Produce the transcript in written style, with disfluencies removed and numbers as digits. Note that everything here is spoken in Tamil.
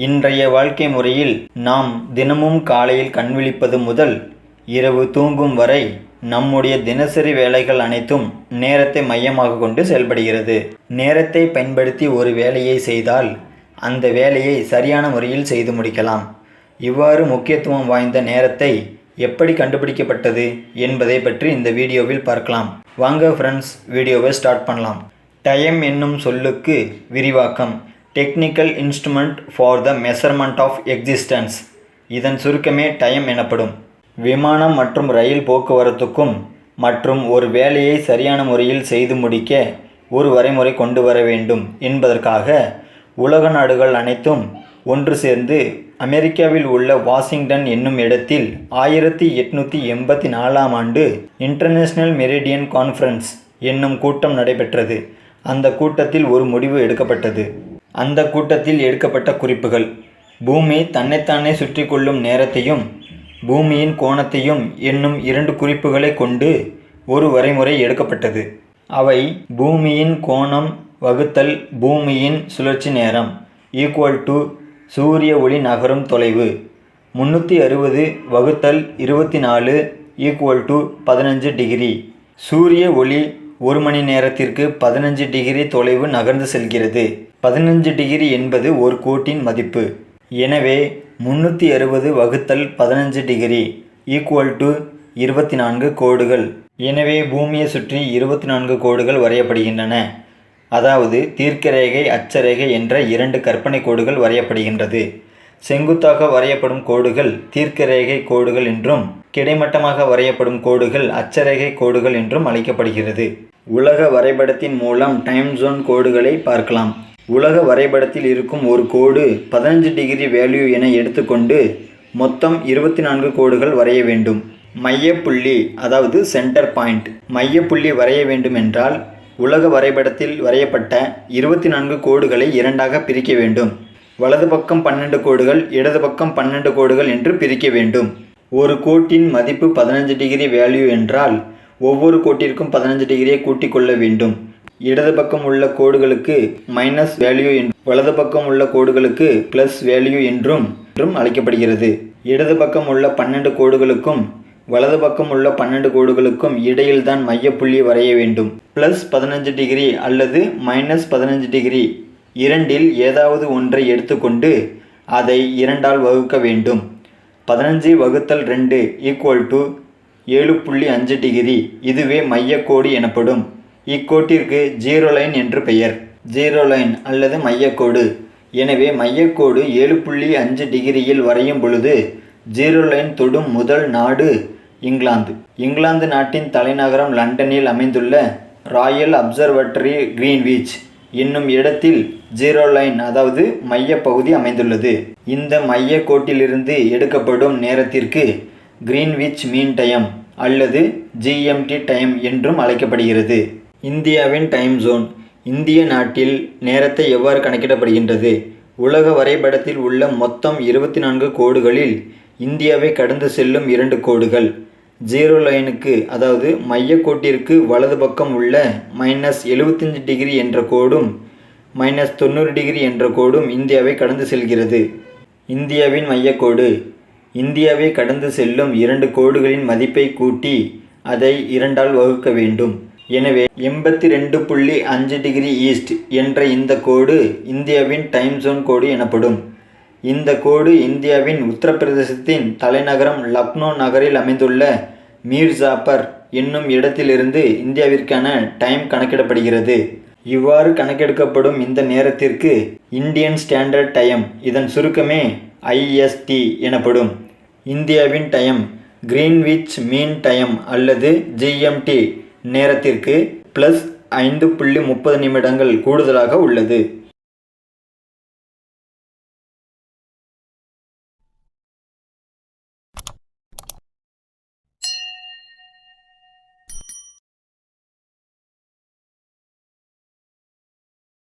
இன்றைய வாழ்க்கை முறையில் நாம் தினமும் காலையில் கண்விழிப்பது முதல் இரவு தூங்கும் வரை நம்முடைய தினசரி வேலைகள் அனைத்தும் நேரத்தை மையமாக கொண்டு செயல்படுகிறது. நேரத்தை பயன்படுத்தி ஒரு வேலையை செய்தால் அந்த வேலையை சரியான முறையில் செய்து முடிக்கலாம். இவ்வாறு முக்கியத்துவம் வாய்ந்த நேரத்தை எப்படி கண்டுபிடிக்கப்பட்டது என்பதை பற்றி இந்த வீடியோவில் பார்க்கலாம். வாங்க ஃப்ரெண்ட்ஸ், வீடியோவை ஸ்டார்ட் பண்ணலாம். டைம் என்னும் சொல்லுக்கு விரிவாக்கம் technical instrument for the measurement of existence. இதன் சுருக்கமே டைம் எனப்படும். விமானம் மற்றும் ரயில் போக்குவரத்துக்கும் மற்றும் ஒரு வேலையை சரியான முறையில் செய்து முடிக்க ஒரு வரைமுறை கொண்டு வர வேண்டும் என்பதற்காக உலக நாடுகள் அனைத்தும் ஒன்று சேர்ந்து அமெரிக்காவில் உள்ள வாஷிங்டன் என்னும் இடத்தில் 1884ஆம் ஆண்டு இன்டர்நேஷனல் மெரிடியன் கான்ஃபரன்ஸ் என்னும் கூட்டம் நடைபெற்றது. அந்த கூட்டத்தில் ஒரு முடிவு எடுக்கப்பட்டது. அந்த கூட்டத்தில் எடுக்கப்பட்ட குறிப்புகள் பூமி தன்னைத்தானே சுற்றி கொள்ளும் நேரத்தையும் பூமியின் கோணத்தையும் என்னும் 2 குறிப்புகளை கொண்டு ஒரு வரைமுறை எடுக்கப்பட்டது. அவை பூமியின் கோணம் வகுத்தல் பூமியின் சுழற்சி நேரம் ஈக்குவல் டு சூரிய ஒளி நகரும் தொலைவு 360 வகுத்தல் 24 ஈக்குவல் டு 15 டிகிரி. சூரிய ஒளி ஒரு மணி நேரத்திற்கு 15 டிகிரி தொலைவு நகர்ந்து செல்கிறது. 15 டிகிரி என்பது ஒரு கோட்டின் மதிப்பு. எனவே 360 வகுத்தல் 15 டிகிரி ஈக்குவல் டு 24 கோடுகள். எனவே பூமியை சுற்றி 24 கோடுகள் வரையப்படுகின்றன. அதாவது தீர்க்கரேகை அட்சரேகை என்ற 2 கற்பனை கோடுகள் வரையப்படுகின்றது. செங்குத்தாக வரையப்படும் கோடுகள் தீர்க்கரேகை கோடுகள் என்றும் கிடைமட்டமாக வரையப்படும் கோடுகள் அட்சரேகை கோடுகள் என்றும் அழைக்கப்படுகிறது. உலக வரைபடத்தின் மூலம் டைம் ஜோன் கோடுகளை பார்க்கலாம். உலக வரைபடத்தில் இருக்கும் ஒரு கோடு 15 டிகிரி வேல்யூ என எடுத்துக்கொண்டு மொத்தம் 24 கோடுகள் வரைய வேண்டும். மையப்புள்ளி அதாவது சென்டர் பாயிண்ட் மையப்புள்ளி வரைய வேண்டும் என்றால் உலக வரைபடத்தில் வரையப்பட்ட 24 கோடுகளை 2ஆக பிரிக்க வேண்டும். வலது பக்கம் 12 கோடுகள், இடது பக்கம் 12 கோடுகள் என்று பிரிக்க வேண்டும். ஒரு கோட்டின் மதிப்பு 15 டிகிரி வேல்யூ என்றால் ஒவ்வொரு கோட்டிற்கும் 15 டிகிரியை கூட்டிக் கொள்ள வேண்டும். இடது பக்கம் உள்ள கோடுகளுக்கு மைனஸ் வேல்யூ என்றும் வலது பக்கம் உள்ள கோடுகளுக்கு பிளஸ் வேல்யூ என்றும் அழைக்கப்படுகிறது. இடது பக்கம் உள்ள 12 கோடுகளுக்கும் வலது பக்கம் உள்ள 12 கோடுகளுக்கும் இடையில்தான் மையப்புள்ளி வரைய வேண்டும். பிளஸ் 15 டிகிரி அல்லது மைனஸ் 15 டிகிரி இரண்டில் ஏதாவது ஒன்றை எடுத்துக்கொண்டு அதை 2ஆல் வகுக்க வேண்டும். 15 வகுத்தல் 2 ஈக்குவல் டு 7.5 டிகிரி. இதுவே மையக்கோடு எனப்படும். இக்கோட்டிற்கு ஜீரோ லைன் என்று பெயர். ஜீரோ லைன் அல்லது மையக்கோடு. எனவே மையக்கோடு 7.5 டிகிரியில் வரையும் பொழுது ஜீரோ லைன் தொடும் முதல் நாடு இங்கிலாந்து. இங்கிலாந்து நாட்டின் தலைநகரம் லண்டனில் அமைந்துள்ள ராயல் அப்சர்வேட்டரி கிரீன்விச் என்னும் இடத்தில் ஜீரோ லைன் அதாவது மையப்பகுதி அமைந்துள்ளது. இந்த மைய கோட்டிலிருந்து எடுக்கப்படும் நேரத்திற்கு கிரீன்விச் மீன் டைம் அல்லது GMT டைம் என்றும் அழைக்கப்படுகிறது. இந்தியாவின் டைம் ஜோன். இந்திய நாட்டில் நேரத்தை எவ்வாறு கணக்கிடப்படுகின்றது? உலக வரைபடத்தில் உள்ள மொத்தம் 24 கோடுகளில் இந்தியாவை கடந்து செல்லும் 2 கோடுகள் ஜீரோ லைனுக்கு அதாவது மையக்கோட்டிற்கு வலது பக்கம் உள்ள -75 டிகிரி என்ற கோடும் -90 டிகிரி என்ற கோடும் இந்தியாவை கடந்து செல்கிறது. இந்தியாவின் மையக்கோடு. இந்தியாவை கடந்து செல்லும் 2 கோடுகளின் மதிப்பை கூட்டி அதை 2ஆல் வகுக்க வேண்டும். எனவே 82.5 டிகிரி ஈஸ்ட் என்ற இந்த கோடு இந்தியாவின் டைம் ஜோன் கோடு எனப்படும். இந்த கோடு இந்தியாவின் உத்தரப்பிரதேசத்தின் தலைநகரம் லக்னோ நகரில் அமைந்துள்ள மீர்ஜாபர் என்னும் இடத்திலிருந்து இந்தியாவிற்கான டைம் கணக்கிடப்படுகிறது. இவ்வாறு கணக்கெடுக்கப்படும் இந்த நேரத்திற்கு இந்தியன் ஸ்டாண்டர்ட் டைம், இதன் சுருக்கமே IST எனப்படும். இந்தியாவின் டைம் கிரீன்விச் மீன் டைம் அல்லது GMT நேரத்திற்கு +5.30 நிமிடங்கள் கூடுதலாக உள்ளது.